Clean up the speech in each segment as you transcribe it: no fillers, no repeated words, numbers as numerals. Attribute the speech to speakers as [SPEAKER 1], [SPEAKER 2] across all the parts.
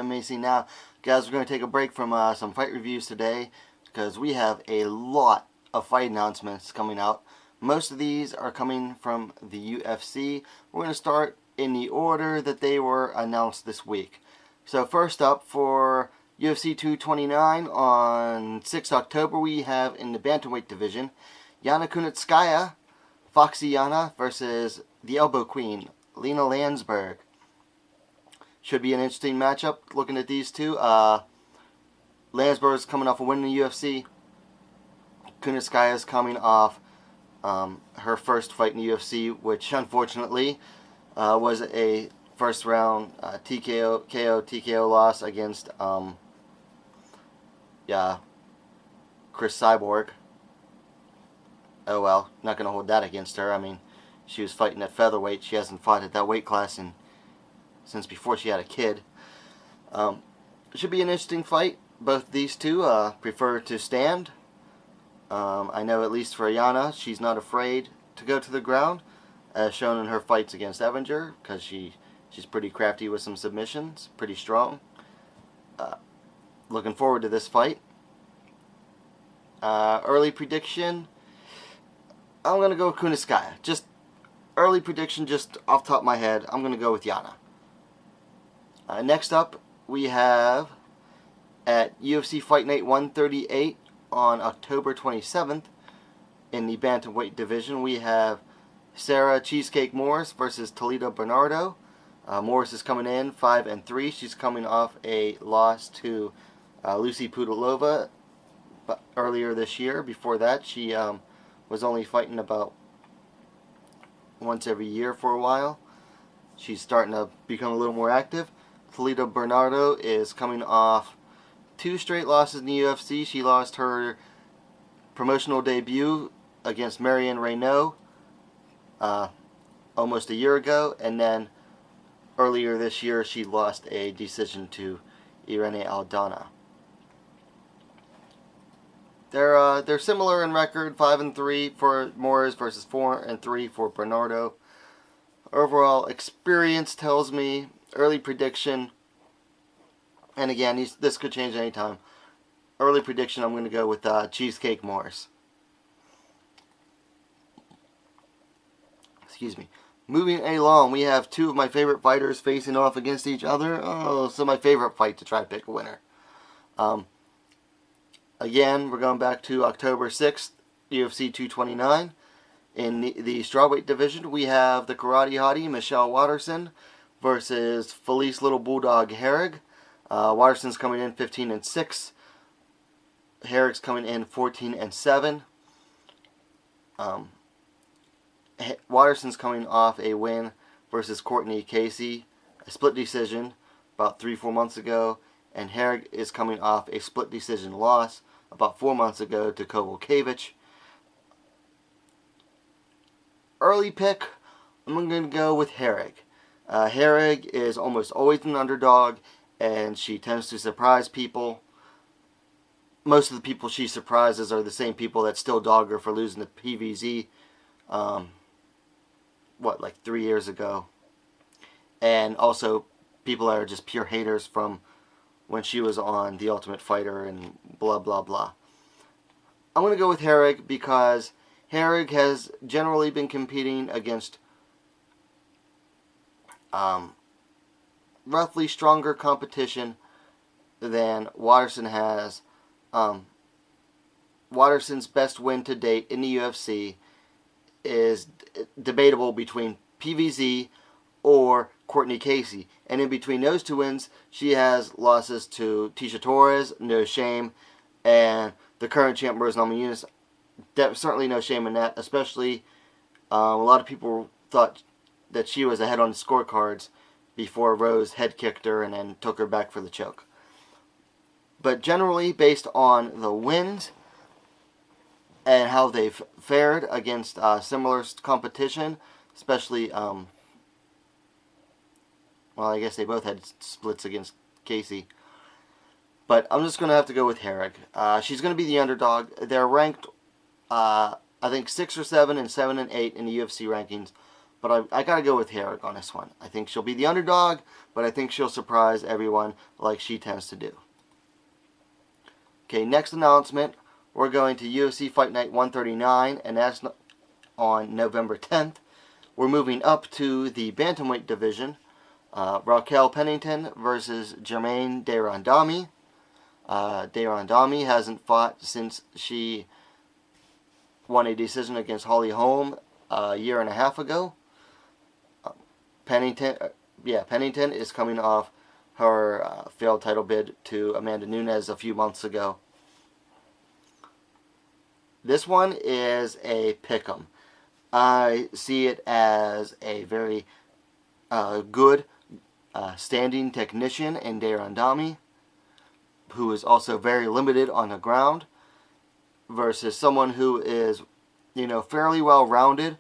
[SPEAKER 1] WMMA scene now. Guys, we're going to take a break from some fight reviews today because we have a lot of fight announcements coming out. Most of these are coming from the UFC. We're going to start in the order that they were announced this week. So first up, for UFC 229 on 6 October, we have in the bantamweight division, Yana Kunitskaya, Foxy Yana versus the Elbow Queen, Lena Landsberg. Should be an interesting matchup looking at these two. Landsberg's coming off a win in the UFC. Kunitskaya's coming off her first fight in the UFC, which unfortunately was a first round TKO loss against Chris Cyborg. Oh well, not going to hold that against her. I mean, she was fighting at featherweight. She hasn't fought at that weight class since before she had a kid. It should be an interesting fight. Both these two prefer to stand. I know at least for Yana, she's not afraid to go to the ground, as shown in her fights against Evinger, because she's pretty crafty with some submissions, pretty strong. Looking forward to this fight. Early prediction, I'm going to go with Kunitskaya. Just early prediction, just off the top of my head, I'm going to go with Yana. Next up, we have at UFC Fight Night 138 on October 27th in the bantamweight division, we have Sarah Cheesecake Morris versus Toledo Bernardo. Morris is coming in 5-3. She's coming off a loss to Lucy Pudilova earlier this year. Before that, she was only fighting about once every year for a while. She's starting to become a little more active. Toledo Bernardo is coming off 2 straight losses in the UFC. She lost her promotional debut against Marion Renault almost a year ago, and then earlier this year she lost a decision to Irene Aldana. They're similar in record, 5-3 for Morris versus 4-3 for Bernardo. Overall experience tells me, early prediction, and again, this could change anytime. Early prediction, I'm going to go with Cheesecake Morris. Excuse me. Moving along, we have 2 of my favorite fighters facing off against each other. Oh, so my favorite fight to try to pick a winner. Again, we're going back to October 6th, UFC 229. In the strawweight division, we have the karate hottie, Michelle Waterson, versus Felice Little Bulldog Herrig. Waterson's coming in 15-6. Herrig's coming in 14-7. Waterson's coming off a win versus Courtney Casey, a split decision about 3-4 months ago, and Herrig is coming off a split decision loss about 4 months ago to Kovalkiewicz. Early pick, I'm going to go with Herrig. Herrig is almost always an underdog, and she tends to surprise people. Most of the people she surprises are the same people that still dog her for losing to PVZ, like 3 years ago. And also people that are just pure haters from when she was on The Ultimate Fighter and blah blah blah. I'm going to go with Herrig because Herrig has generally been competing against roughly stronger competition than Waterson has. Waterson's best win to date in the UFC is debatable between PVZ or Courtney Casey. And in between those 2 wins, she has losses to Tisha Torres, no shame, and the current champ, Rose Namajunas. Certainly no shame in that, especially a lot of people thought that she was ahead on the scorecards before Rose head kicked her and then took her back for the choke. But generally, based on the wins and how they've fared against similar competition, especially, well, I guess they both had splits against Casey. But I'm just going to have to go with Herrig. She's going to be the underdog. They're ranked, I think, 6 or 7 and 7 and 8 in the UFC rankings. But I got to go with Herrick on this one. I think she'll be the underdog, but I think she'll surprise everyone like she tends to do. Okay, next announcement. We're going to UFC Fight Night 139, and that's on November 10th. We're moving up to the bantamweight division. Raquel Pennington versus Germaine de Randamie. De Randamie hasn't fought since she won a decision against Holly Holm a year and a half ago. Pennington is coming off her failed title bid to Amanda Nunes a few months ago. This one is a pick'em. I see it as a very good standing technician in De Randamie, who is also very limited on the ground, versus someone who is, fairly well-rounded,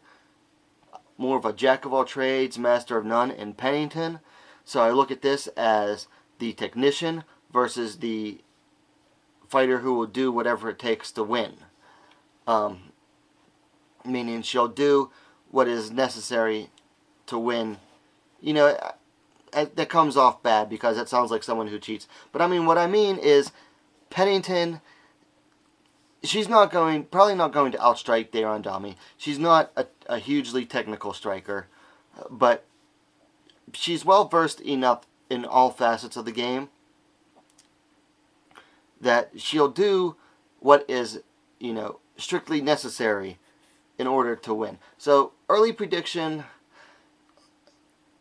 [SPEAKER 1] more of a jack of all trades, master of none in Pennington. So I look at this as the technician versus the fighter who will do whatever it takes to win. Meaning she'll do what is necessary to win. That comes off bad because that sounds like someone who cheats. But what I mean is Pennington, she's probably not going to outstrike De Randamie. She's not a hugely technical striker, but she's well versed enough in all facets of the game that she'll do what is, strictly necessary in order to win. So, early prediction,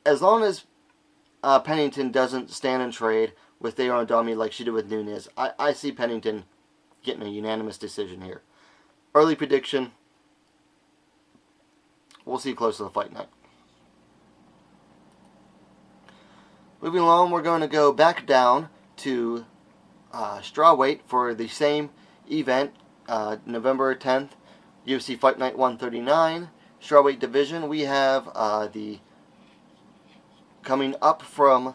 [SPEAKER 1] as long as Pennington doesn't stand and trade with De Randamie like she did with Nunes, I see Pennington getting a unanimous decision here. Early prediction, we'll see close to the fight night. Moving along, we're going to go back down to strawweight for the same event, November 10th, UFC Fight Night 139, strawweight division. We have coming up from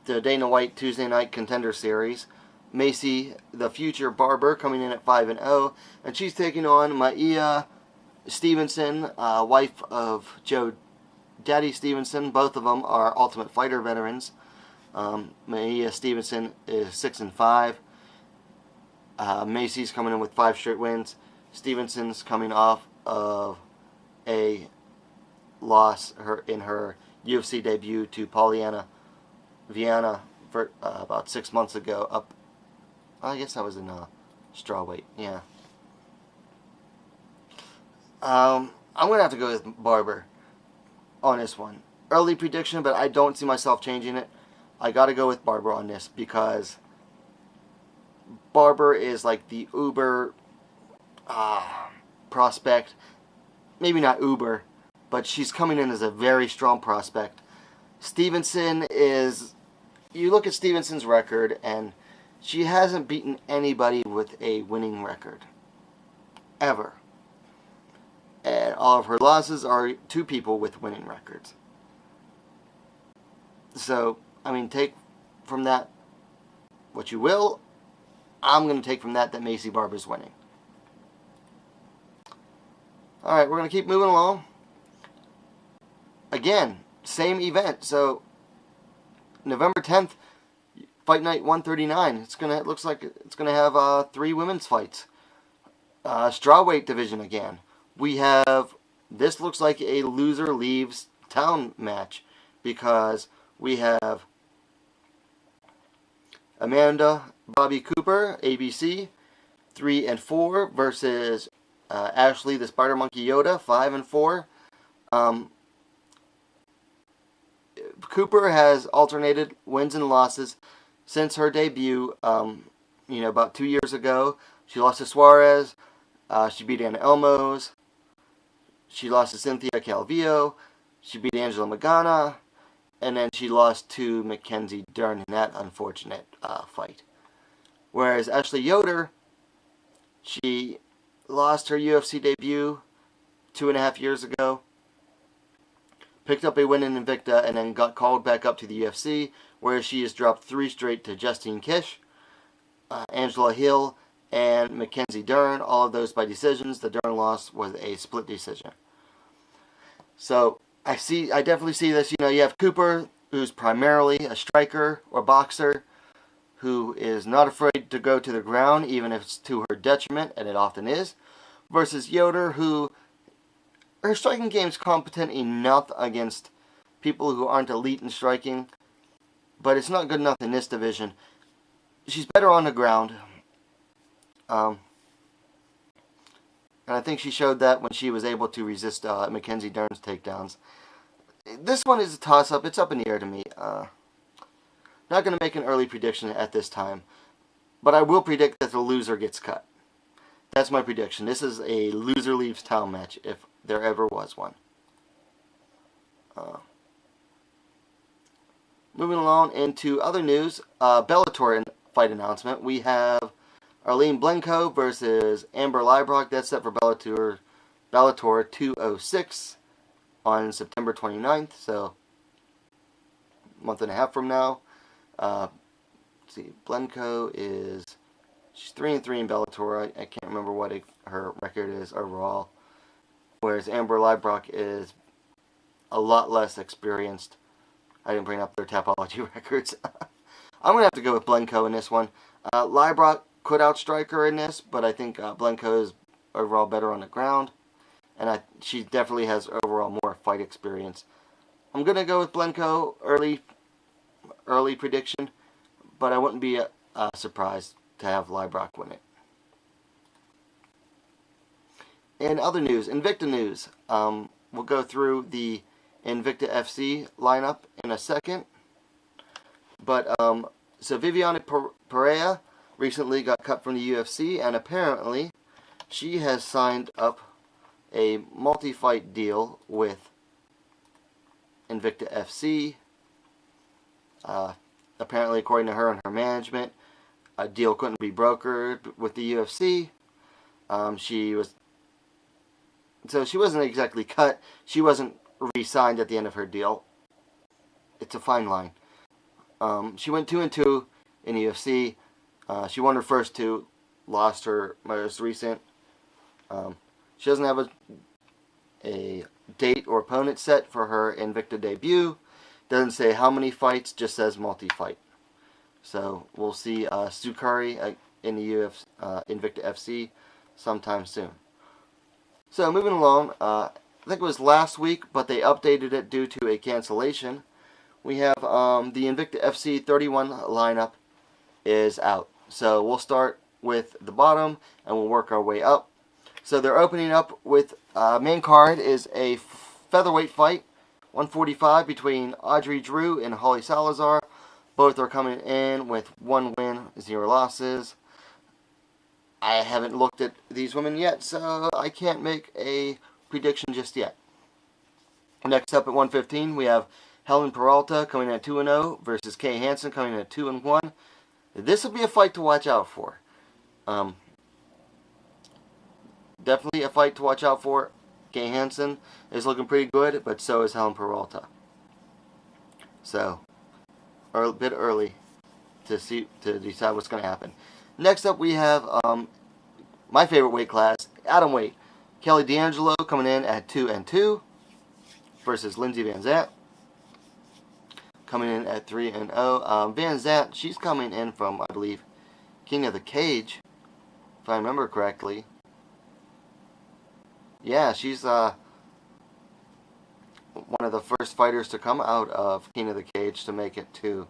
[SPEAKER 1] the Dana White Tuesday Night Contender Series, Macy the Future Barber coming in at 5-0, and she's taking on Maia Stevenson, wife of Joe Daddy Stevenson. Both of them are Ultimate Fighter veterans. Maia Stevenson is 6-5. Macy's coming in with 5 straight wins. Stevenson's coming off of a loss in her UFC debut to Polyana Viana for about 6 months ago. I guess that was in strawweight. Yeah. I'm gonna have to go with Barber on this one. Early prediction, but I don't see myself changing it. I gotta go with Barber on this because Barber is like the uber prospect. Maybe not uber, but she's coming in as a very strong prospect. Stevenson is... You look at Stevenson's record, and she hasn't beaten anybody with a winning record. Ever. And all of her losses are to people with winning records. So, take from that what you will. I'm going to take from that Macy Barber's winning. Alright, we're going to keep moving along. Again, same event. So, November 10th, Fight Night 139. Looks like it's going to have 3 women's fights. Strawweight division again. We have, this looks like a loser leaves town match because we have Amanda Bobby Cooper, ABC, 3-4 versus Ashley the Spider Monkey Yoda, 5-4. Cooper has alternated wins and losses since her debut. About 2 years ago, she lost to Suarez. She beat Anna Elmos. She lost to Cynthia Calvillo. She beat Angela Magana. And then she lost to Mackenzie Dern in that unfortunate fight. Whereas Ashley Yoder, she lost her UFC debut 2.5 years ago. Picked up a win in Invicta and then got called back up to the UFC, where she has dropped 3 straight to Justine Kish, Angela Hill, and Mackenzie Dern. All of those by decisions. The Dern loss was a split decision. So, I definitely see this. You have Cooper, who's primarily a striker or boxer, who is not afraid to go to the ground, even if it's to her detriment, and it often is, versus Yoder, who her striking game is competent enough against people who aren't elite in striking, but it's not good enough in this division. She's better on the ground, and I think she showed that when she was able to resist Mackenzie Dern's takedowns. This one is a toss-up. It's up in the air to me. Not going to make an early prediction at this time, but I will predict that the loser gets cut. That's my prediction. This is a loser leaves town match, if there ever was one. Moving along into other news, Bellator fight announcement. We have Arlene Blencowe versus Amber Leibrock. That's set for Bellator 206 on September 29th, so a month and a half from now. Let's see, Blencowe she's 3-3 in Bellator. I can't remember what her record is overall. Whereas Amber Leibrock is a lot less experienced. I didn't bring up their Tapology records. I'm going to have to go with Blencowe in this one. Leibrock could outstrike her in this, but I think Blencowe is overall better on the ground. And she definitely has overall more fight experience. I'm going to go with Blencowe early prediction, but I wouldn't be surprised to have Leibrock win it. In other news, Invicta news, we'll go through the Invicta FC lineup in a second. But, so Viviane Pereira recently got cut from the UFC, and apparently she has signed up a multi-fight deal with Invicta FC. Apparently, according to her and her management, a deal couldn't be brokered with the UFC. So she wasn't exactly cut. She wasn't re-signed at the end of her deal. It's a fine line. She went 2-2 in the UFC. She won her first two, lost her most recent. She doesn't have a date or opponent set for her Invicta debut. Doesn't say how many fights, just says multi-fight. So we'll see Stu Curry in the UFC, Invicta FC sometime soon. So moving along, I think it was last week, but they updated it due to a cancellation. We have the Invicta FC 31 lineup is out. So we'll start with the bottom and we'll work our way up. So they're opening up with main card is a featherweight fight, 145 between Audrey Drew and Holly Salazar. Both are coming in with 1 win, 0 losses. I haven't looked at these women yet, so I can't make a prediction just yet. Next up at 115, we have Helen Peralta coming in at 2-0 versus Kay Hansen coming in at 2-1. This will be a fight to watch out for. Definitely a fight to watch out for. Kay Hansen is looking pretty good, but so is Helen Peralta. So, a bit early to decide what's going to happen. Next up, we have my favorite weight class, atomweight. Kelly D'Angelo coming in at 2-2 versus Lindsay Van Zant coming in at 3-0. Van Zant, she's coming in from, I believe, King of the Cage, if I remember correctly. Yeah, she's one of the first fighters to come out of King of the Cage to make it to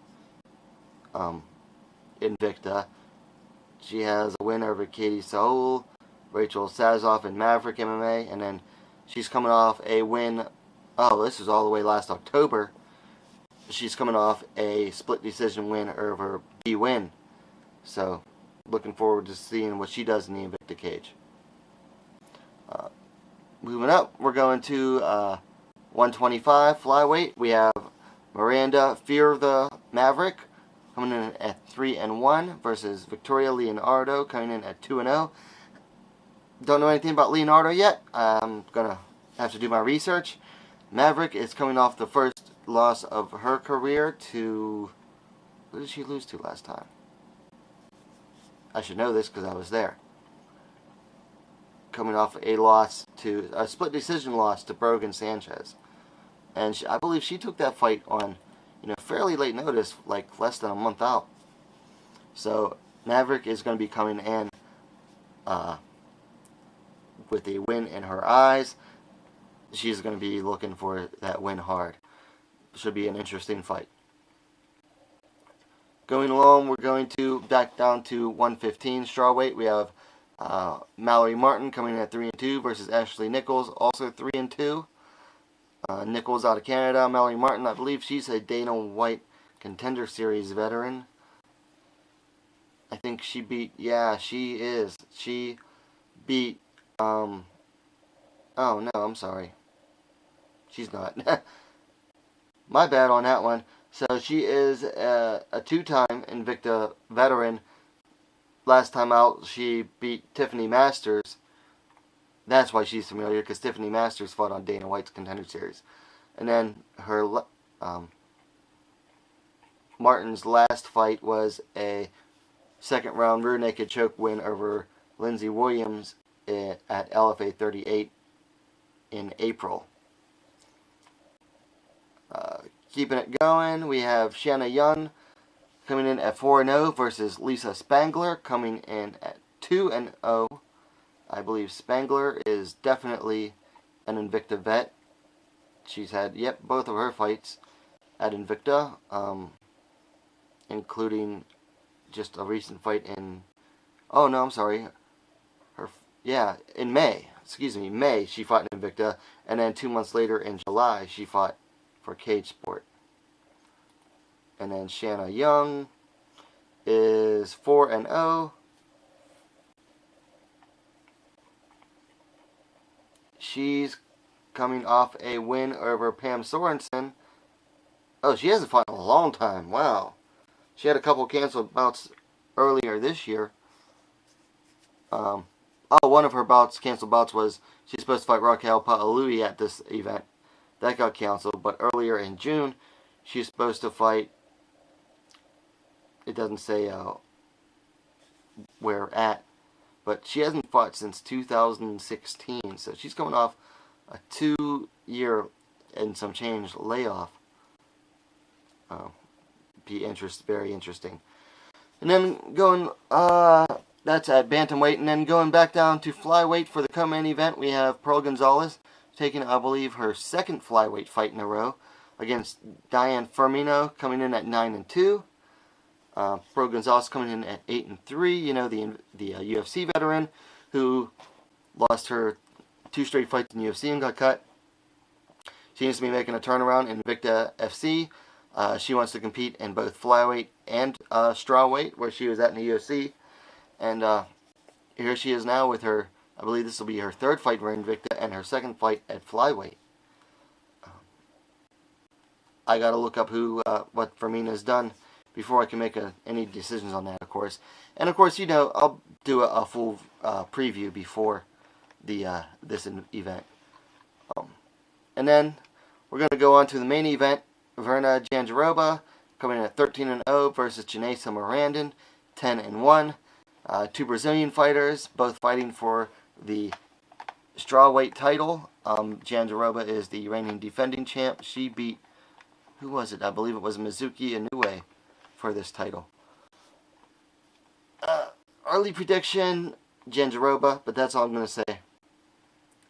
[SPEAKER 1] Invicta. She has a win over Katie Saul, Rachel Sazoff, and Maverick MMA, and then she's coming off a win. Oh, this is all the way last October. She's coming off a split decision win over B Win. So, looking forward to seeing what she does in the Invicta Cage. Moving up, we're going to 125 flyweight. We have Miranda Fear the Maverick coming in at 3-1 versus Victoria Leonardo coming in at 2-0. Don't know anything about Leonardo yet. I'm gonna have to do my research. Maverick is coming off the first loss of her career to... Who did she lose to last time? I should know this because I was there. Coming off a split decision loss to Brogan Sanchez. And I believe she took that fight on, fairly late notice, like less than a month out. So Maverick is going to be coming in with a win in her eyes. She's going to be looking for that win hard. Should be an interesting fight. Going along, we're going to back down to 115 strawweight. We have Mallory Martin coming in at 3-2 versus Ashley Nichols, also 3-2. Nichols out of Canada. Mallory Martin, I believe she's a Dana White Contender Series veteran. I think she beat, yeah, she is. She beat, oh no, I'm sorry. She's not. My bad on that one. So she is a two-time Invicta veteran. Last time out, she beat Tiffany Masters. That's why she's familiar, because Tiffany Masters fought on Dana White's Contender Series. And then her Martin's last fight was a second-round rear naked choke win over Lindsey Williams at LFA 38 in April. Keeping it going, we have Shanna Young coming in at 4-0 versus Lisa Spangler coming in at 2-0. I believe Spangler is definitely an Invicta vet. She's had, both of her fights at Invicta, including just a recent fight in, in May. May she fought in Invicta, and then 2 months later in July she fought for Cage Sport. And then Shanna Young is 4-0. She's coming off a win over Pam Sorensen. Oh, she hasn't fought in a long time. Wow. She had a couple canceled bouts earlier this year. One of her canceled bouts was she's supposed to fight Raquel Pa'alui at this event. That got canceled, but earlier in June, she's supposed to fight, it doesn't say where at, but she hasn't fought since 2016, so she's coming off a 2-year and some change layoff. Very interesting. And then going, that's at bantamweight, and then going back down to flyweight for the co-main event, we have Pearl Gonzalez taking, I believe, her second flyweight fight in a row against Diane Firmino, coming in at 9-2. Pearl Gonzalez coming in at 8-3. The UFC veteran who lost her 2 straight fights in UFC and got cut. She seems to be making a turnaround in Invicta FC. She wants to compete in both flyweight and strawweight, where she was at in the UFC. And here she is now with her, I believe this will be her 3rd fight for Invicta and her 2nd fight at flyweight. I got to look up what Firmina's done before I can make any decisions on that, of course. And of course, I'll do a full preview before this event. And then we're going to go on to the main event. Verna Jandiroba coming in at 13-0 versus Janessa Morandin, 10-1. 2 Brazilian fighters, both fighting for the strawweight title. Jandiroba is the reigning defending champ. She beat, who was it? I believe it was Mizuki Inoue for this title. Early prediction, Jandiroba, but that's all I'm going to say.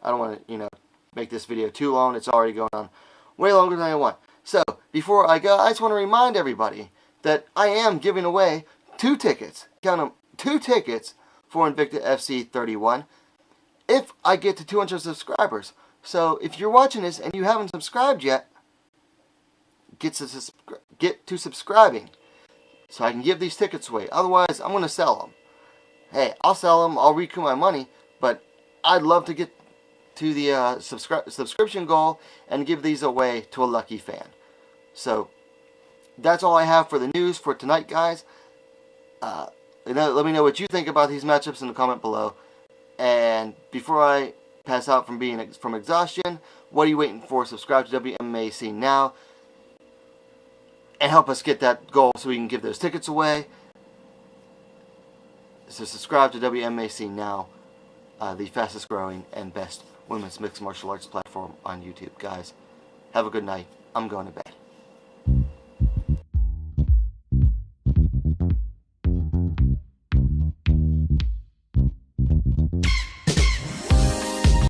[SPEAKER 1] I don't want to, make this video too long. It's already going on way longer than I want. So, before I go, I just want to remind everybody that I am giving away 2 tickets. Count them, 2 tickets for Invicta FC 31 if I get to 200 subscribers. So, if you're watching this and you haven't subscribed yet, get to subscribing so I can give these tickets away. Otherwise, I'm going to sell them. Hey, I'll sell them. I'll recoup my money. But I'd love to get to the subscription goal and give these away to a lucky fan. So, that's all I have for the news for tonight, guys. Let me know what you think about these matchups in the comment below. And before I pass out from exhaustion, what are you waiting for? Subscribe to WMMA now and help us get that goal so we can give those tickets away. So subscribe to WMMA now, the fastest growing and best women's mixed martial arts platform on YouTube, guys. Have a good night. I'm going to bed.